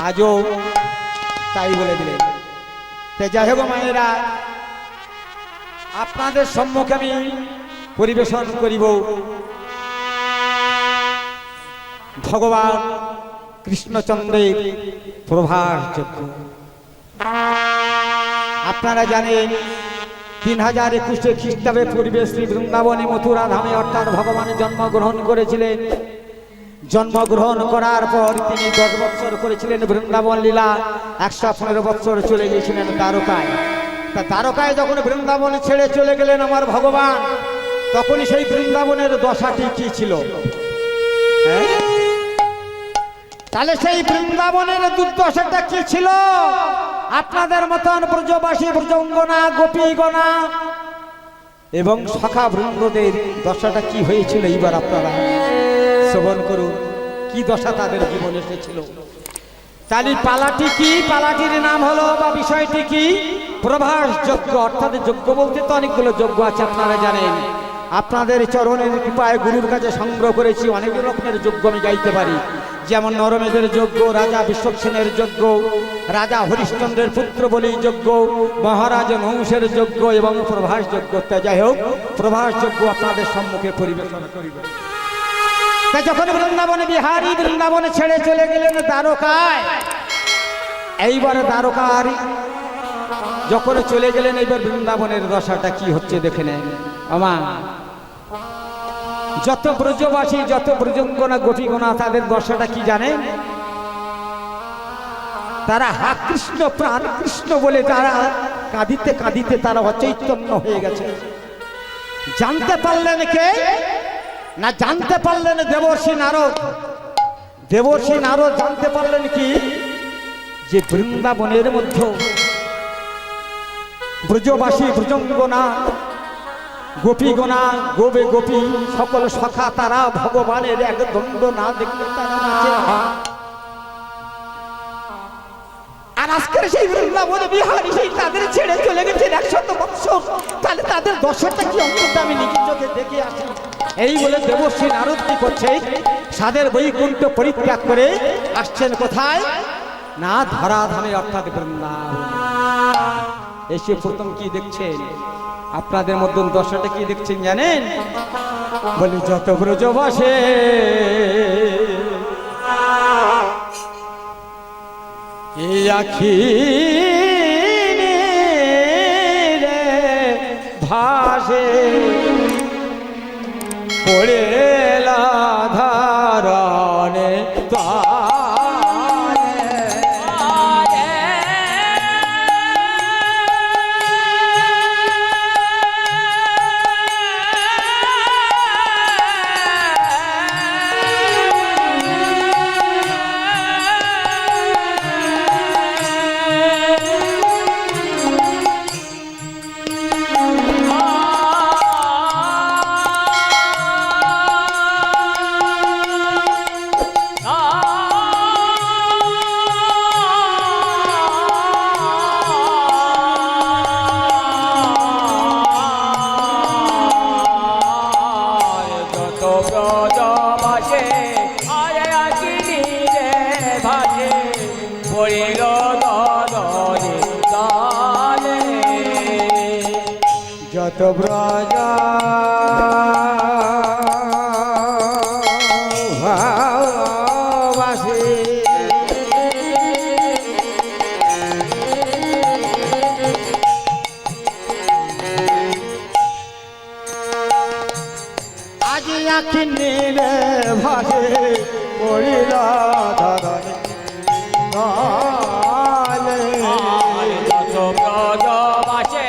আজও তাই বলে দিলেন। যাই হোক মায়েরা, আপনাদের সম্মুখে আমি পরিবেশন করিব ভগবান কৃষ্ণচন্দ্রের প্রভাস যজ্ঞ। আপনারা জানেন 3021 খ্রিস্টাব্দে পূর্বে শ্রী বৃন্দাবনে মথুরা ধামে অর্থাৎ ভগবান জন্মগ্রহণ করেছিলেন। জন্মগ্রহণ করার পর তিনি 10 বছর করেছিলেন বৃন্দাবন লীলা, 115 বছর চলে গিয়েছিলেন দ্বারকায়। তা দ্বারকায় যখন বৃন্দাবনে ছেড়ে চলে গেলেন আমার ভগবান, তখন সেই বৃন্দাবনের দশাটি কি ছিল? তাহলে সেই বৃন্দাবনের দুর্দশাটা কি ছিল? আপনাদের মতন ব্রজবাসী ব্রজঙ্গনা গোপীগণা এবং সখা বৃন্দদের দশাটা কি হয়েছিল এইবার আপনারা শ্রবণ করুন, কি দশা তাদের জীবনে এসেছিল। তাহলে পালাটি কি? পালাটির নাম হলো বা বিষয়টি কি? প্রভাস যজ্ঞ। অর্থাৎ যজ্ঞ বলতে তো অনেকগুলো যজ্ঞ আছে, আপনারা জানেন। আপনাদের চরণের কৃপায় গুরুর কাছে সংগ্রহ করেছি, অনেক রকমের যজ্ঞ আমি গাইতে পারি। যেমন নরমেদের যজ্ঞ, রাজা বিশ্বক্সেনের যজ্ঞ, রাজা হরিশ্চন্দ্রের পুত্র বলি যজ্ঞ, মহারাজ নহুষের যজ্ঞ এবং প্রভাস যজ্ঞ। যাই হোক, প্রভাস যজ্ঞ আপনাদের সম্মুখে পরিবেশন করিব। যখন বৃন্দাবনে বিহারী বৃন্দাবনে ছেড়ে চলে গেলেন দ্বারকায়, এইবার দ্বারকার যখন চলে গেলেন, এইবার বৃন্দাবনের দশাটা কি হচ্ছে দেখে নেন। আমার যত ব্রজবাসী যত ব্রজঙ্গনা গোপীগণা তাদের দশাটা কি জানেন? তারা হা কৃষ্ণ প্রাণ কৃষ্ণ বলে তারা কাঁদিতে কাঁদিতে তারা অচৈতন্য হয়ে গেছে। জানতে পারলেন কে? না জানতে পারলেন দেবর্ষি নারদ। দেবর্ষি নারদ জানতে পারলেন কি? যে বৃন্দাবনের মধ্যে ব্রজবাসী ব্রজঙ্গনা গোপীগণা গোবে গোপী সকল সখা তারা ভগবানের এক দণ্ড না দেখলে তারা নাচে না। আর আজকের সেই বৃন্দাবনে বিহারী সেই তাদের ছেড়ে চলে গেছেন 100 বছর। তাহলে তাদের দশাটা কি অন্তত আমি নিজের চোখে দেখে আসি। এই বলে দেবশ্রী নারদ কি করছে? সাদের বৈকুণ্ঠ পরিত্যাগ করে আসছেন কোথায়? না ধরাধামে অর্থাৎ বৃন্দাবন। এসে প্রথম কি দেখছেন? আপনাদের মধ্যে দশাটা কি দেখছেন জানেন? বলি যত ব্রজবাসে এই আখি ভাসে পড়ে ধারণে যত ব্রজ ভাবাসী আজি আখি নীলে ভাসে পড়িল ধরণে যত ব্রজ ভাসে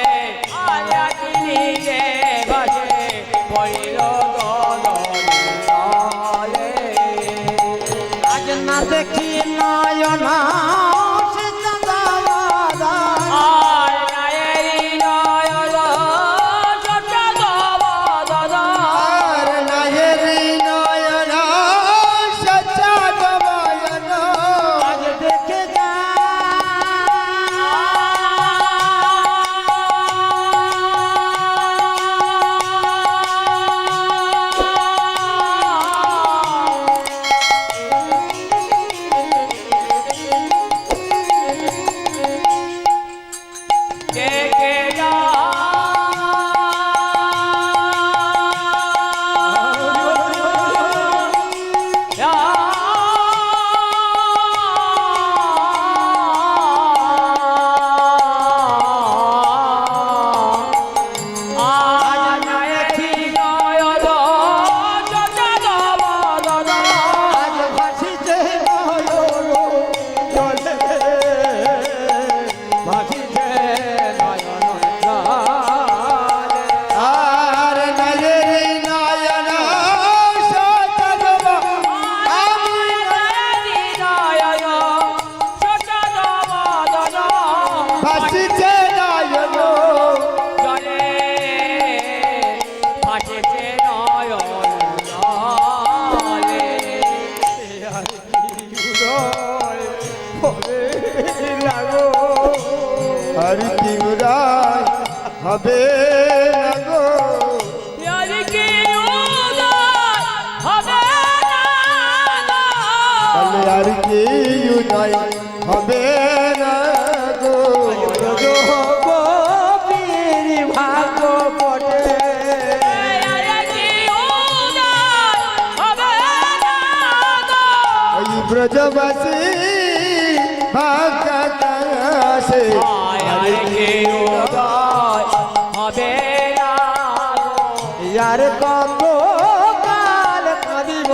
হবে না গো, আর কি উদয় হবে না গো, আর কি উদয় হবে না গো, বলে আর কি উদয় হবে না গো, ব্রজ গোপীর ভাগ্য পটে আর কি উদয় হবে না গো, ওই ব্রজবাসী ভাগ্যাকাশে আর কি উদয় হবে না গো, ইয়ার কত কাল কাঁদিব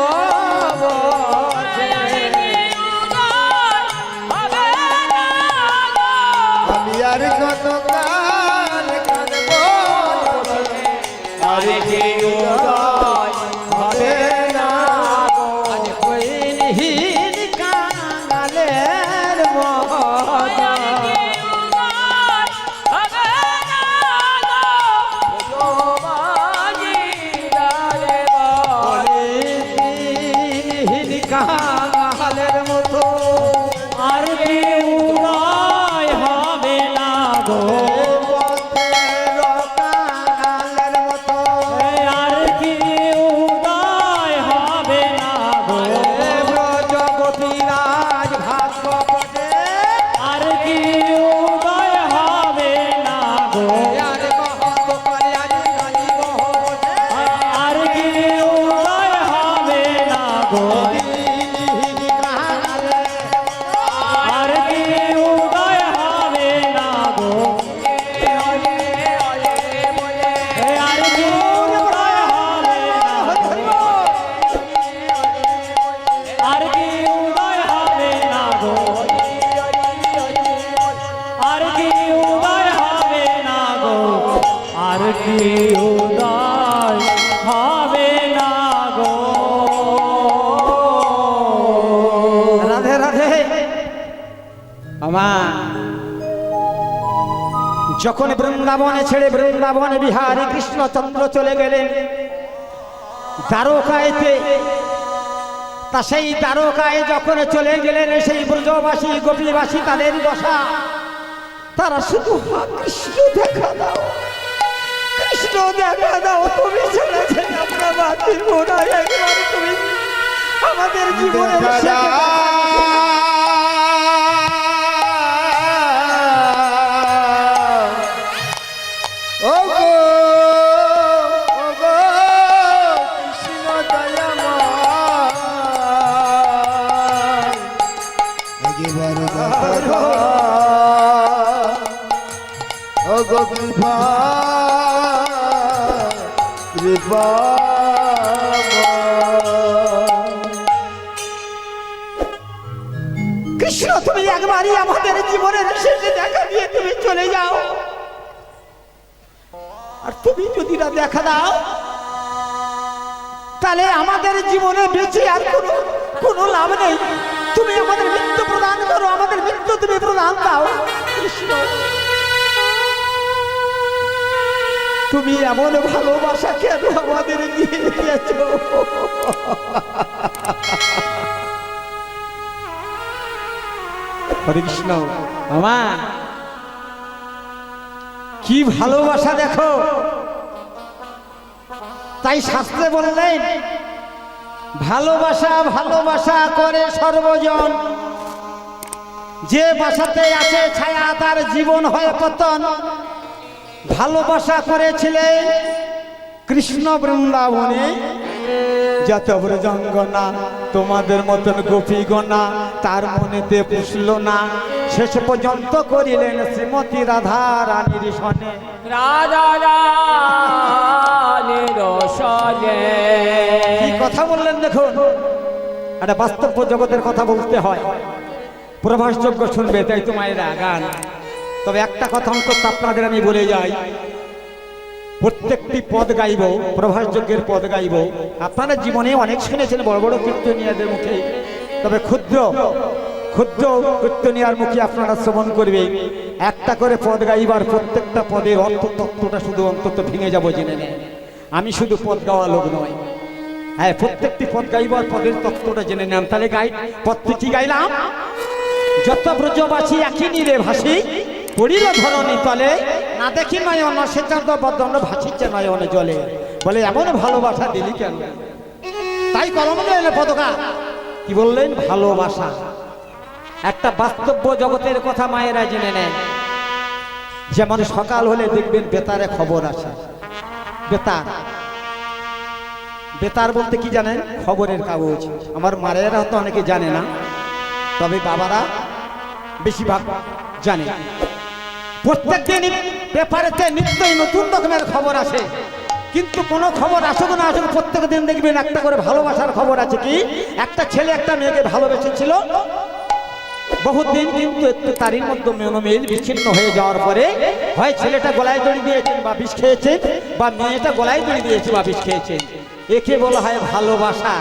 বসে। আমি আর কত কাল কাঁদব আর কি উদয় হবে না গো, আজ কইলহীন কাঙালের মহা কাঙালের মতো আর কি উদয় হবে না গো, পথের কাঙালের মতো আর কি উদয় হবে না গো, ব্রজ গোপীরাজ ভাগ্য পটে আর কি উদয় হবে না গো, আর কত করে আজ কাঁদিব বসে। আর কি উদয় হবে না গো, কইলহীন কাঙালের আর কি উদয় হবে না গো, আর কি উদয় হবে না গো, আর কি উদয় হবে না গো, আর কি উদয় হবে না গো, আর কি উদয় হবে না গো। রাধে রাধে আমার যখন বৃন্দাবনে ছেড়ে বৃন্দাবনে বিহারী কৃষ্ণচন্দ্র চলে গেলেন দ্বারকায়তে, তা সেই দ্বারকায় যখন চলে গেলেন সেই ব্রজবাসী গোপীবাসী তাদের দশা, তারা শুধু "হা, কৃষ্ণ দেখা দাও, কৃষ্ণ দেখা দাও, তুমি ছেড়েছেন আমরা বাতিল বোনাই, একবার তুমি আমাদের জীবনের দেখা শেষে ও গো ও গো কৃষ্ণ দয়াময় একবার দেখা দাও, ও গো কৃপা কৃপা কৃষ্ণ তুমি একবারই আমাদের জীবনের শেষে দেখা দিয়ে তুমি চলে যাও, আর তুমি যদি না দেখা দাও তাহলে আমাদের জীবনে বেঁচে আর কোনো লাভ নেই। তুমি আমাদের মৃত্যু প্রদান করো, আমাদের মৃত্যু তুমি প্রদান দাও কৃষ্ণ। তুমি এমন ভালোবাসা কেন আমাদের দিয়ে দিয়েছো? হরে কৃষ্ণ। মামা কি ভালোবাসা দেখো, তাই শাস্ত্রে বললেন ভালোবাসা ভালোবাসা করে সর্বজন, যে বাসাতে আছে ছায়া তার জীবন হয় পতন। ভালোবাসা করেছিলেন কৃষ্ণ বৃন্দাবনে যত ব্রজঙ্গনা, তোমাদের মতন গোপীগণা তার মনেতে পুষল না, শেষ পর্যন্ত করিলেন শ্রীমতী রাধা রানীর সনে। রাধা রানীর সনে কি কথা বললেন দেখুন, একটা বাস্তব জগতের কথা বলতে হয়, প্রভাসযোগ্য শুনবে, তাই তো মায়েরা গান। তবে একটা কথা অন্তত আপনাদের আমি বলে যাই, প্রত্যেকটি পদ গাইব, প্রভাসযোগ্যের পদ গাইব। আপনারা জীবনে অনেক শুনেছেন বড় বড় কীর্তনিয়াদের মুখে, তবে ক্ষুদ্র ক্ষুদ্র কীর্তনিয়ার মুখে আপনারা শ্রবণ করবে। একটা করে পদ গাইবার প্রত্যেকটা পদের অর্থ তত্ত্বটা শুধু অন্তত ভেঙে যাবো জেনে নেন। আমি শুধু পদ গাওয়া লোক নয়, হ্যাঁ প্রত্যেকটি পদ গাইবার পদের তত্ত্বটা জেনে নেন। তাহলে পদটি কি গাইলাম? যত ব্রজবাসী একই নীরে ভাসি পড়িল ধরণী তলে না দেখি নয়ন সে চাঁদ বদন ভাসিচ্ছে নয়নে জলে বলে এমন ভালোবাসা দিলি কেন তাই কলম নিয়ে পদকা কি বললেন ভালোবাসা একটা বাস্তব জগতের কথা মায়েরা জেনে নেন যেমন সকাল হলে দেখবেন বেতারে খবর আসে বেতার বেতার বলতে কি জানেন খবরের কাগজ আমার মায়েরা তো অনেকে জানে না তবে বাবারা বেশিরভাগ জানে প্রত্যেকদিন পেপারেতে নিত্যই নতুন রকমের খবর আসে কিন্তু কোনো খবর আসুক না আসুক প্রত্যেক দিন দেখবেন একটা করে ভালোবাসার খবর আছে কি একটা ছেলে একটা মেয়েকে ভালোবেসেছিল বহুদিন কিন্তু একটু তারই মধ্যে মনোমিল বিচ্ছিন্ন হয়ে যাওয়ার পরে হয় ছেলেটা গলায় দড়ি দিয়েছেন বা বিষ খেয়েছেন বা মেয়েটা গলায় দড়ি দিয়েছে বা বিষ খেয়েছেন একে বলা হয় ভালোবাসা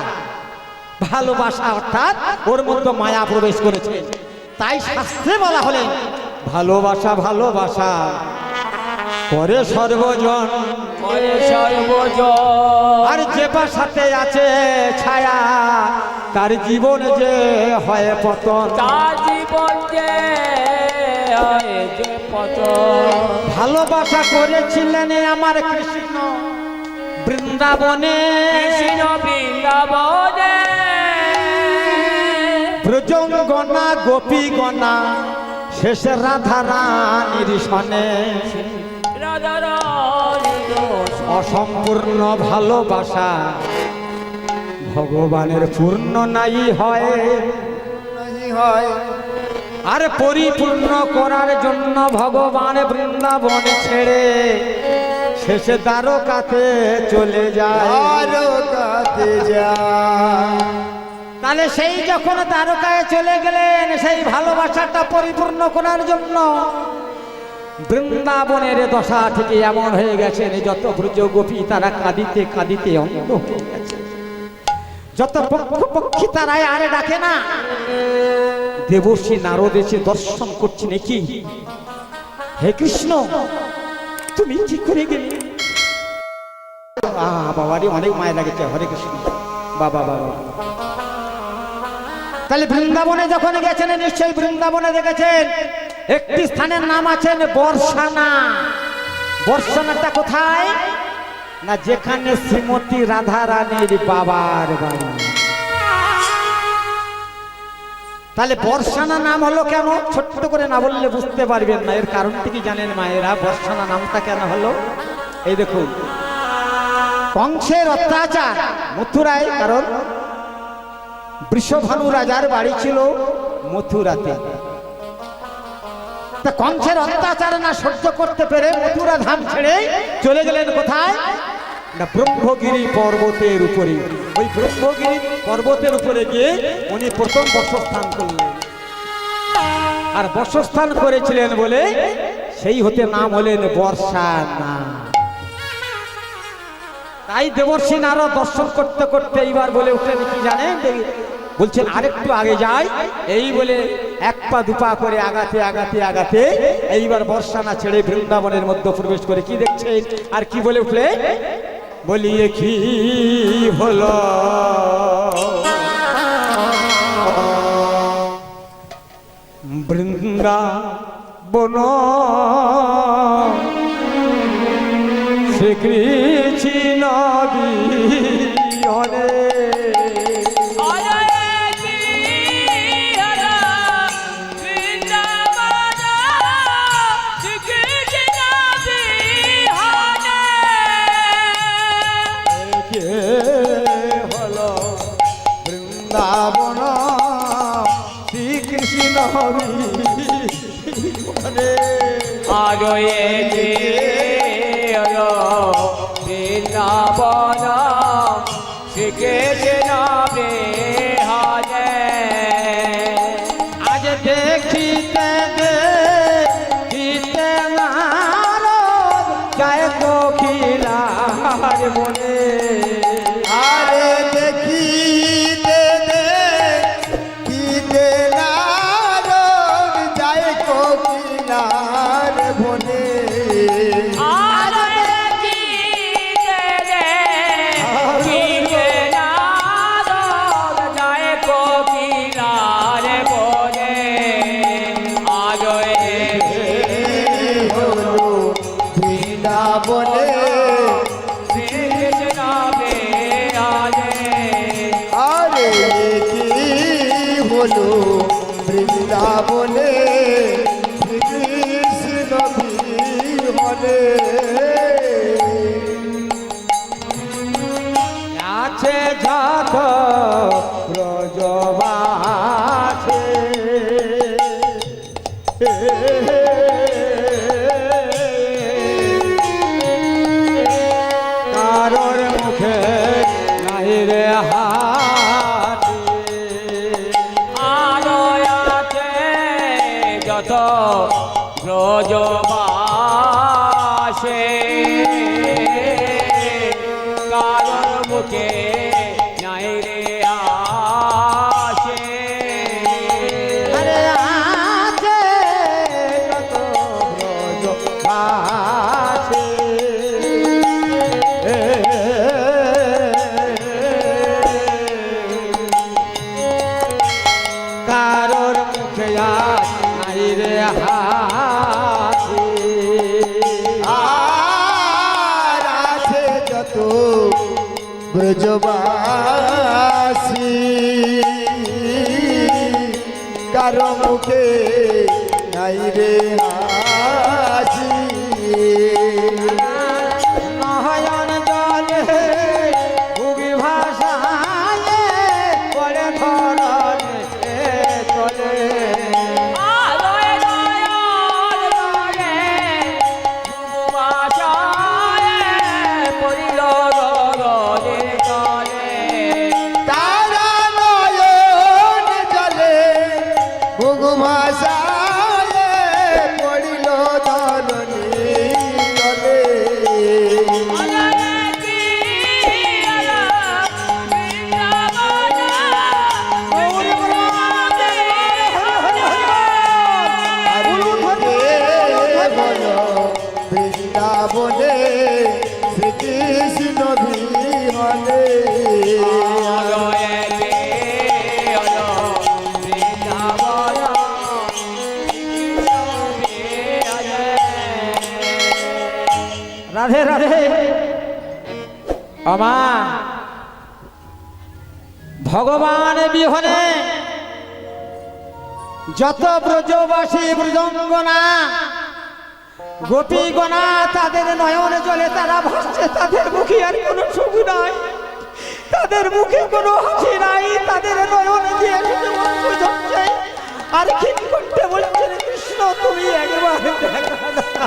ভালোবাসা অর্থাৎ ওর মধ্যে মায়া প্রবেশ করেছে তাই শাস্ত্রে বলা হলেন ভালোবাসা ভালোবাসা করে সর্বজন করে সর্বজন আর যে বাসাতে আছে ছায়া তার জীবন যে হয় পতন তার জীবন যে হয় যে পতন ভালোবাসা করেছিলেন আমার কৃষ্ণ বৃন্দাবনে কৃষ্ণ বৃন্দাবনে ব্রজঙ্গনা গোপীগণা শেষে রাধা রানীর সনে অসম্পূর্ণ ভালোবাসা ভগবানের পূর্ণ নাই হয় আর পরিপূর্ণ করার জন্য ভগবান বৃন্দাবন ছেড়ে শেষে দ্বারকাতে চলে যায় তাহলে সেই যখন দ্বারকায় চলে গেলেন সেই ভালোবাসাটা পরিপূর্ণ করার জন্য বৃন্দাবনের দশা থেকে এমন হয়ে গেছেন যত ব্রজ গোপী তারা কাঁদিতে কাঁদিতে অন্ধ হয়ে গেছে যত পক্ষী তারাই আরে ডাকে না দেবর্ষী নারদ এসে দর্শন করছি নাকি হে কৃষ্ণ তুমি কি করে গেলে বাবারে অনেক মায়া লাগেছে হরে কৃষ্ণ বাবা বাবা তাহলে বৃন্দাবনে যখন গেছেন নিশ্চয়ই বৃন্দাবনে দেখেছেন একটি স্থানের নাম আছেন বর্ষানা বর্ষানাটা কোথায় না যেখানে শ্রীমতী রাধা রানীর বাবার বাড়ি তাহলে বর্ষানা নাম হলো কেন ছোট্ট করে না বললে বুঝতে পারবেন না এর কারণটি কি জানেন মায়েরা বর্ষানা নামটা কেন হলো এই দেখুন কংসের অত্যাচার মথুরায় কারণ বৃষভানু রাজার বাড়ি ছিল মথুরাতে তা কংসের অত্যাচার না সহ্য করতে পেরে মথুরা ধাম ছেড়ে চলে গেলেন কোথায় না ব্রহ্মগিরি পর্বতের উপরে ওই ব্রহ্মগিরি পর্বতের উপরে গিয়ে উনি প্রথম বসস্থান করলেন আর বসস্থান করেছিলেন বলে সেই হতে নাম হলেন বর্ষানা তাই দেবর্ষী নারদ দর্শন করতে করতে এইবার বলে উঠলেন কি জানেন বলছেন আরেকটু আগে যাই এই বলে এক পা দুপা করে আগাতে আগাতে আগাতে এইবার বর্ষানা ছেড়ে বৃন্দাবনের মধ্যে প্রবেশ করে কি দেখছেন আর কি বলে উঠলে বলিয়ে কি হলো বৃন্দাবন শ্রীকৃষ্ণ বিহনে হলো বৃন্দাবন শ্রীকৃষ্ণ বিহনে আরো বৃন্দাবন শ্রীকৃষ্ণ বিহনে আজ দেখিতে দেখিতে নারদ যায় কোকিলার বনে আরে দেখিতে দেখিতে নারদ যায় কোকিলার বনে বৃন্দাবনে শ্রীকৃষ্ণ বিরাজে আরে কি হলো বৃন্দাবনে শ্রীকৃষ্ণ বিহনে আছে যত ব্রজবাসী কারোর মুখে নাই রে হাসি আরো আছে যত ব্রজবাসে কারোর মুখে নাই রে আসে আরে আছে কত ব্রজবাসী কারোর মুখে আজ নাই রে হাসি আর আছে যত ব্রজবাসী কারো মুখে নাই রে হাসি নয়ন জলে ভুগি ভাষায় পড়ে ধরনে চলে আলোয় নয়ন জলে ভাষায় পড়িল গগনে তলে তারা নয়ন জলে ভুগু ভাষায় পড়িল ধরণী তলে বৃন্দাবনে শ্রীকৃষ্ণ বিহনে রাধে রাধে আমা ভগবান বিহনে যত ব্রজবাসী ব্রজঙ্গনা গোপীগণা তাদের নয়ন জলে তারা ভাসছে, তাদের মুখে আর কোনো সুখ নাই, তাদের মুখে কোনো হাসি নাই, তাদের নয়ন দিয়ে শুধু অশ্রু ঝরছে আর খিন করতে বলছেন কৃষ্ণ তুমি একবার দেখা দাও।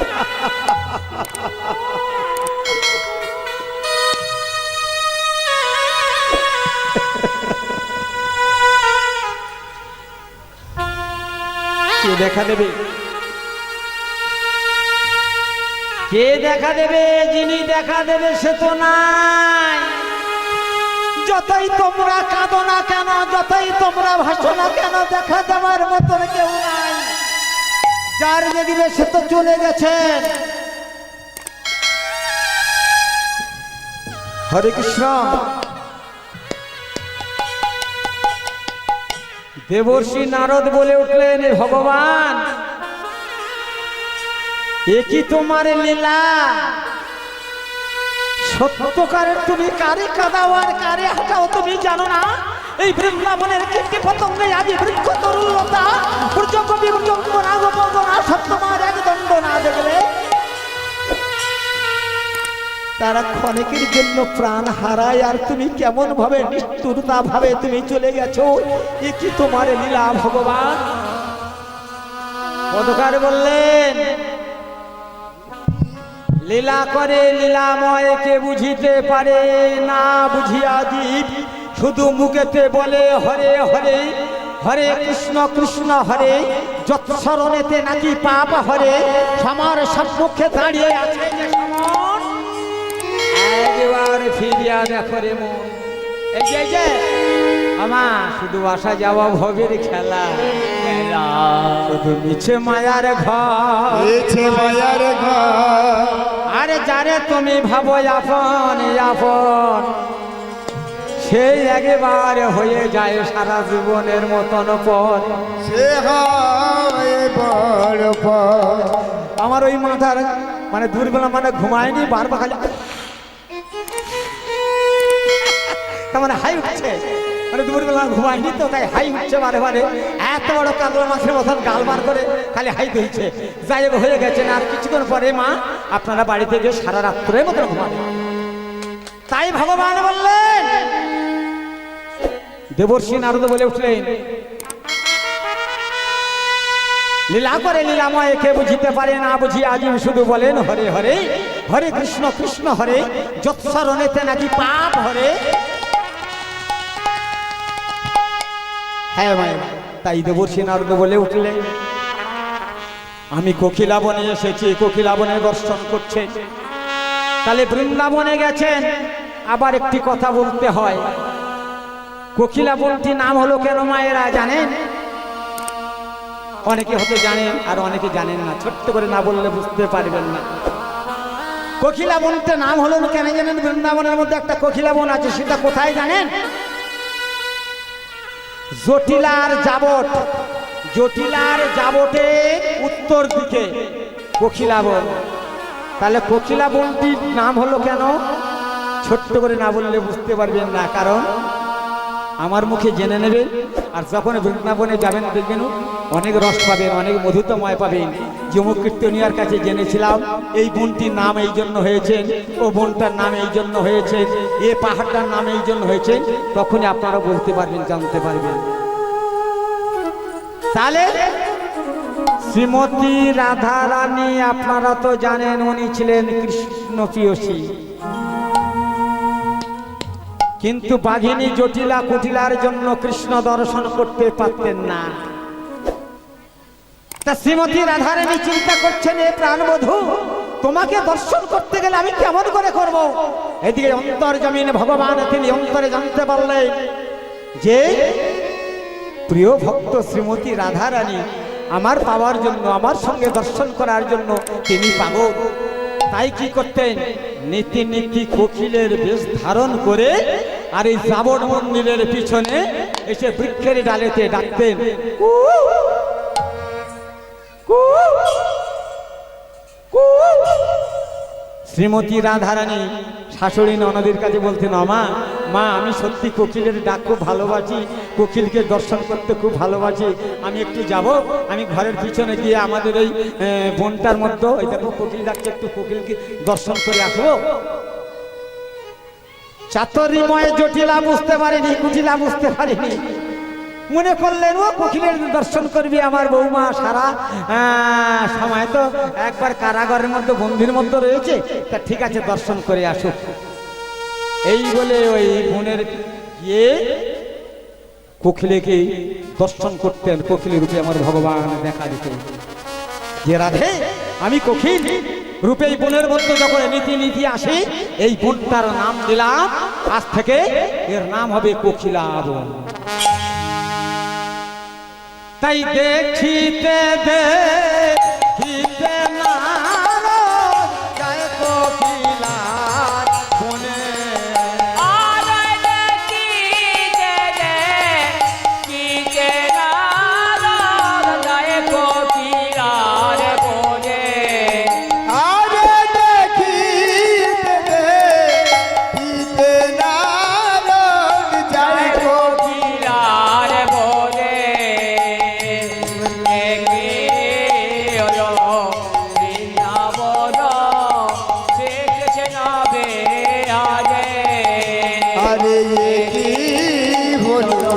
কে দেখা দেবে, কে দেখা দেবে? যিনি দেখা দেবে সে তো নাই। যতই তোমরা কাঁদো না কেন, যতই তোমরা ভাসো না কেন, দেখা দেওয়ার মতন কেউ নাই। যার দেখবে সে তো চলে গেছেন। হরে কৃষ্ণ। দেবর্ষি নারদ বলে উঠলেন, ভগবান এ কি তোমার লীলা? সত্যকারের তুমি কারে কাঁদাও আর কারে হাঁটাও তুমি জানো না? এই বৃন্দাবনের কীর্তি পতঙ্গে আজ বৃক্ষ তরুলতা সূর্যকবি সূর্যঙ্গনা গোপগণা সত্যমার এক দণ্ড না দেখলে তারা ক্ষণিকের জন্য প্রাণ হারায়, আর তুমি কেমন ভাবে নিষ্ঠুরতা ভাবে তুমি চলে গেছো। এ কি তোমার লীলা ভগবান? পদকার বললেন, লীলা করে লীলাময় কে বুঝিতে পারে না, বুঝিয়া জীব শুধু মুখেতে বলে হরে হরে, হরে কৃষ্ণ কৃষ্ণ হরে, যত শরণেতে নাকি পাপ হরে। সমার সম্মুখে দাঁড়িয়ে আছে যে সমন, একবার ফিরিয়া দেখো রে মন। এই যে আমা শুধু আসা যাওয়া ভবের খেলা, শুধু মিছে মায়ার ঘর, মিছে মায়ার ঘর। আরে যারে তুমি ভাবো আপন আপন, সেই একবার হয়ে যায় সারা জীবনের মতন পর। সে হয় বড় পর। আমার ওই মাথার মানে দুর্বেলা মানে ঘুমায়নি, বারবার খালি তার মানে হাই উঠছে, মানে দুপুরবেলা ঘুমায়নি তো তাই হাই উঠছে বারে বারে। এত বড় কাতলা মাছের মতন গাল বার করে খালি হাই দিয়েছে। যাই হোক হয়ে গেছে না, আর কিছুক্ষণ পরে মা আপনারা বাড়িতে গিয়ে সারা রাত্রের মতন ঘুমাবেন। তাই ভগবান বললেন, দেবর্ষি নারদ বলে উঠলেন, লীলা করে লীলাময় কে বুঝিতে পারে না, বুঝি আজি শুধু বলেন হরে হরে, হরে কৃষ্ণ কৃষ্ণ হরে, যৎসরণেতে নাকি পাপ হরে। হ্যাঁ মায়ের, তাই দেবর্ষি নারদ বলে উঠলেন, আমি কোকিলাবনে এসেছি, কোকিলাবনে দর্শন করছে। তাহলে বৃন্দাবনে গেছেন। আবার একটি কথা বলতে হয়, কোকিলাবনটি নাম হলো কেন মায়েরা জানেন? অনেকে হয়তো জানেন আর অনেকে জানেন না, ছোট্ট করে না বললে বুঝতে পারবেন না। কোকিলাবনটা নাম হলো কেন জানেন? বৃন্দাবনের মধ্যে একটা কোকিলাবন আছে, সেটা কোথায় জানেন? জটিলার জাবট, জটিলার জাবটে উত্তর দিকে কোকিলাবন। তাহলে কোকিলাবনটির নাম হলো কেন? ছোট্ট করে না বললে বুঝতে পারবেন না, কারণ আমার মুখে জেনে নেবেন। আর যখন বৃন্দাবনে যাবেন দেখবেন অনেক রস পাবেন, অনেক মধুতময় পাবেন। যমুক কীর্তনিয়ার কাছে জেনেছিলাম এই বনটির নাম এই জন্য হয়েছে, ও বনটার নাম এই জন্য হয়েছে, এ পাহাড়টার নাম এই জন্য হয়েছে, তখনই আপনারা বলতে পারবেন, জানতে পারবেন। তাহলে শ্রীমতী রাধা রানী আপনারা তো জানেন উনি ছিলেন কৃষ্ণ প্রিয়সী, কিন্তু বাঘিনী জটিলা কুটিলার জন্য কৃষ্ণ দর্শন করতে পারতেন না। তা শ্রীমতী রাধারানী চিন্তা করছেন, এ প্রাণবধূ তোমাকে দর্শন করতে গেলে আমি কেমন করে করব? এদিকে অন্তর্জমিন ভগবান তিনি অন্তরে জানতে পারলেন যে প্রিয় ভক্ত শ্রীমতী রাধারানী আমার পাওয়ার জন্য, আমার সঙ্গে দর্শন করার জন্য তিনি পাগল। তাই কি করতেন? নীতি নীতি কোকিলের বেশ ধারণ করে আর এই জাবট মন্দিরের পিছনে এসে বৃক্ষের ডালেতে ডাকতেন, কু কু কু। শ্রীমতী রাধারানী শাশুড়ি ননদের কাছে বলতেন, মা মা আমি সত্যি কোকিলের ডাক খুব ভালোবাসি, কোকিলকে দর্শন করতে খুব ভালোবাসি, আমি একটু যাব, আমি ঘরের পিছনে গিয়ে আমাদের ওই বনটার মধ্যে ওই দেখো কোকিল ডাকছে, একটু কোকিলকে দর্শন করে আসবো। চাতুরীময় জটিলা বুঝতে পারেনি, কুটিলা বুঝতে পারেনি, মনে করলেন ও কোকিলের দর্শন করবি আমার বৌমা, সারা সময় তো একবার কারাগারের মধ্যে বন্দির মধ্যে রয়েছে, তা ঠিক আছে দর্শন করে আসুক। এই বলে ওই বনের গিয়ে কোকিলকে দর্শন করতেন। কোকিল রূপে আমার ভগবান দেখা দিতেন, যে রাধে আমি কোকিল রূপে এই বনের মধ্যে যখন নীতি নীতি আসি, এই বনটার নাম দিলাম আজ থেকে এর নাম হবে কোকিলাবন। তাই দেখিতে দেখিতে নারদ যায় কোকিলার বনে, আর দেখিতে দেখিতে নারদ যায় কোকিলার বনে। আরে দেখিতে দেখিতে নারদ যায় কোকিলার বনে। বৃন্দাবন শ্রীকৃষ্ণ বিরাজে। আরে কি হলো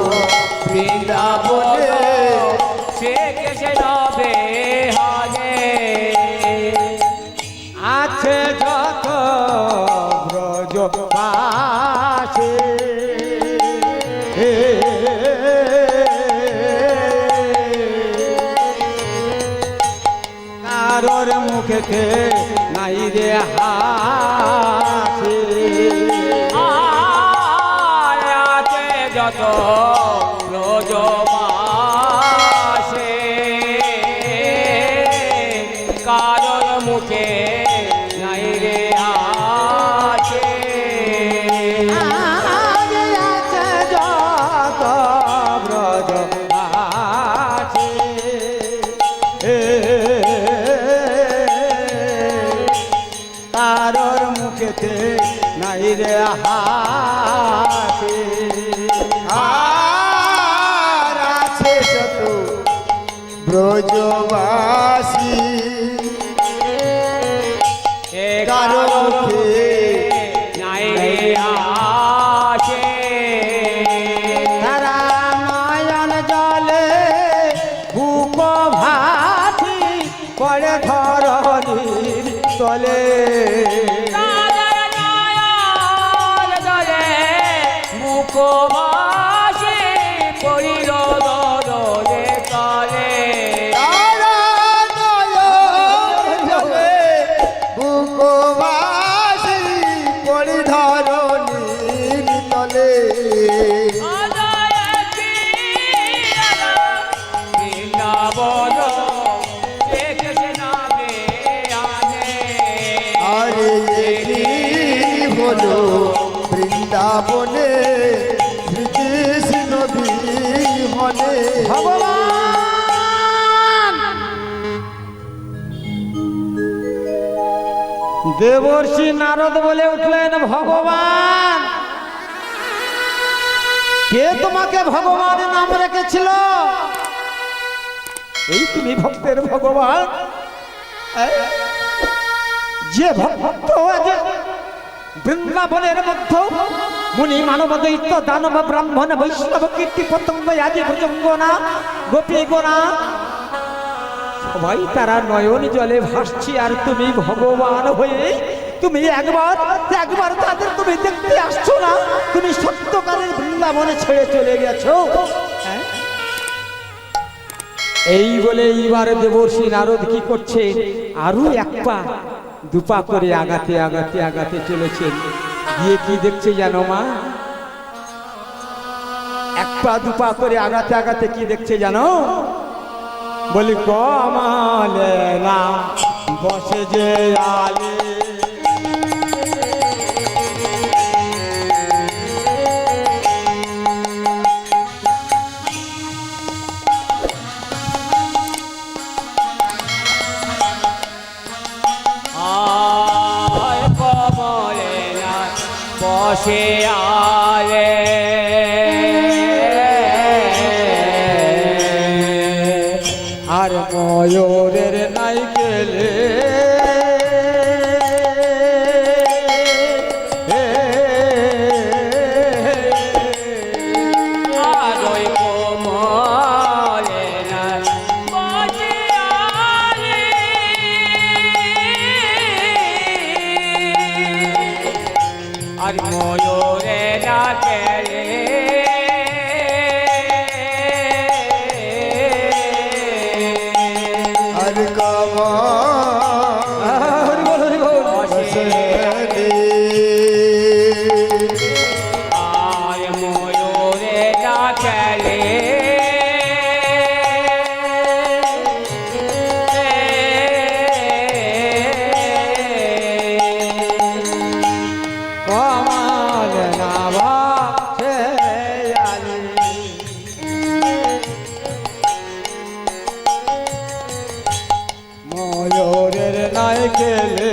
বৃন্দাবন শ্রীকৃষ্ণ বিরাজে। আছে যত ব্রজবাসী কারোর মুখেতে নাই রে হাসি, আছে যত ব্রজবাসী কারোর মুখে নাই রে আছে। আছে যত ব্রজবাসী রে হাসি। আর আছে যত ব্রজবাসী কারো মুখে নাই রে আসে তারা নয়ন জলে বুক ভাতি পড়ে ধরণীর তলে। মুখবাসে পড়িল দলে তলে তারা নয়ন জলে বুকবাসী পরিধরণীর তলে। বৃন্দাবন দেখে নামে আনে আরে এ কি হলো বৃন্দাবনে শ্রীকৃষ্ণ বিমনে। ভগবান দেবর্ষি নারদ বলে উঠলেন, ভগবান কে তোমাকে ভগবান নাম রেখেছিল? এই তুমি ভক্তের ভগবান। যে ভক্ত আছে বৃন্দাবনের মধ্যে মুনি মানব দৈত্য দানব ব্রাহ্মণ বৈষ্ণব কীর্তি পতঙ্গ আদি ভুজঙ্গনা গোপী গোনা সবাই তারা নয়ন জলে ভাসছি, আর তুমি ভগবান হয়ে তুমি একবার তাদের তুমি দেখতে আসছো না? তুমি সত্যকারের বৃন্দাবনে ছেড়ে চলে গেছো। হ্যাঁ? এই বলে এইবার দেবর্ষি নারদ কি করছে, আরো এক পা দুপা করে আগাতে আগাতে আগাতে চলেছেন। গিয়ে কি দেখছে জানো মা? এক পা দুপা করে আগাতে আগাতে কি দেখছে জানো? বলি কমলে না বসে যে আলে আয় কমলে না বসে আলে আর ময়ূরের নাই গেলে আর ওই কমলে না বসে আলে আর ময়ূরে ডাকে আর কমা আর ময়ূরে ডাকে কমল নাভা সে আলি ময়ূরের নাই গেলে